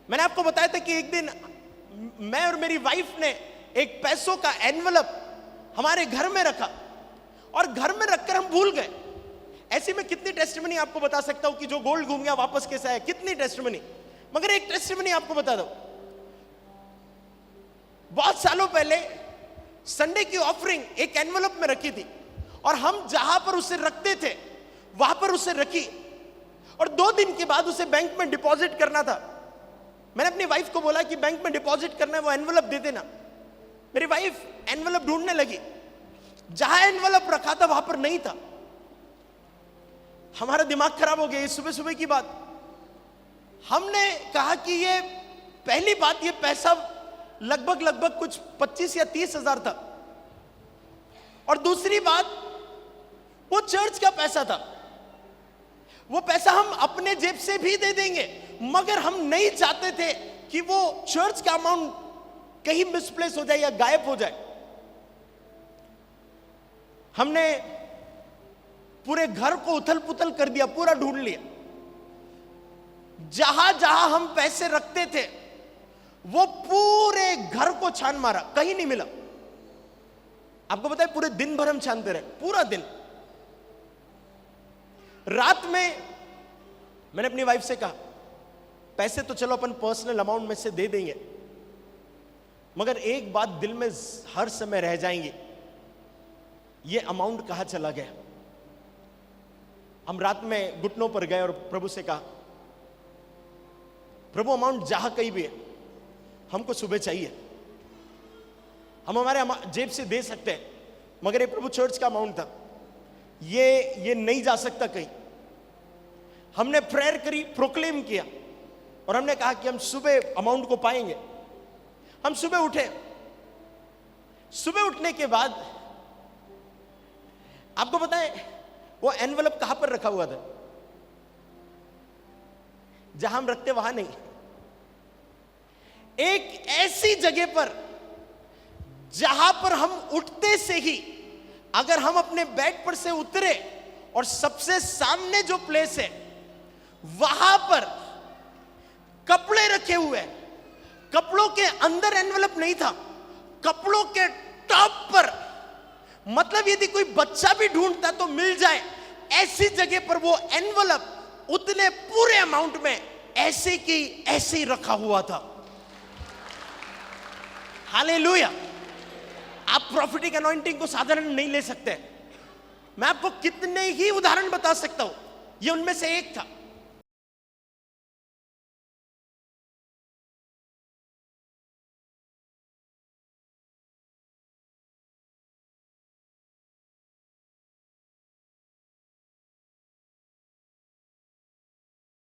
मैंने आपको बताया था कि एक दिन मैं और मेरी वाइफ ने एक पैसों का एनवलप हमारे घर में रखा और घर में रखकर हम भूल गए। ऐसी में कितनी टेस्टिमनी आपको बता सकता हूं कि जो गोल्ड घूम गया वापस कैसा है, कितनी टेस्टिमनी। मगर एक टेस्टिमनी आपको बता दो, बहुत सालों पहले संडे की ऑफरिंग एक एनवलप में रखी थी और हम जहां पर उसे रखते थे वहां पर उसे रखी और 2 दिन के बाद उसे बैंक में डिपॉजिट करना था। मैंने अपनी वाइफ को बोला कि बैंक में डिपॉजिट करना है, वो एनवलप दे देना। मेरी वाइफ एनवलप ढूंढने लगी, जहां एनवलप रखा था वहां पर नहीं था। हमारा दिमाग खराब हो गया। ये सुबह सुबह की बात। हमने कहा कि ये पहली बात, ये पैसा लगभग कुछ 25 या 30 हजार था और दूसरी बात वो चर्च का पैसा था। वो पैसा हम अपने जेब से भी दे देंगे, मगर हम नहीं चाहते थे कि वो चर्च का अमाउंट कहीं मिसप्लेस हो जाए या गायब हो जाए। हमने पूरे घर को उथल पुथल कर दिया, पूरा ढूंढ लिया। जहां जहां हम पैसे रखते थे वो पूरे घर को छान मारा, कहीं नहीं मिला। आपको पता है पूरे दिन भर हम छानते रहे, पूरा दिन। रात में मैंने अपनी वाइफ से कहा, पैसे तो चलो अपन पर्सनल अमाउंट में से दे देंगे, मगर एक बात दिल में हर समय रह जाएंगी, ये अमाउंट कहां चला गया। हम रात में घुटनों पर गए और प्रभु से कहा, प्रभु अमाउंट जहां कहीं भी है हमको सुबह चाहिए। हम हमारे जेब से दे सकते हैं, मगर ये प्रभु चर्च का अमाउंट था, ये नहीं जा सकता कहीं। हमने प्रेयर करी, प्रोक्लेम किया और हमने कहा कि हम सुबह अमाउंट को पाएंगे। हम सुबह उठे। सुबह उठने के बाद आपको पता है वो एनवलप कहां पर रखा हुआ था? जहां हम रखते वहां नहीं, एक ऐसी जगह पर जहां पर हम उठते से ही अगर हम अपने बेड पर से उतरे और सबसे सामने जो प्लेस है वहां पर कपड़े रखे हुए हैं। कपड़ों के अंदर एनवलप नहीं था, कपड़ों के टॉप पर, मतलब यदि कोई बच्चा भी ढूंढता तो मिल जाए ऐसी जगह पर वो एनवलप उतने पूरे अमाउंट में ऐसे की ऐसे ही रखा हुआ था। हालेलुया। आप प्रॉफिटिक अनॉइंटिंग को साधारण नहीं ले सकते। मैं आपको कितने ही उदाहरण बता सकता हूं, ये उनमें से एक था।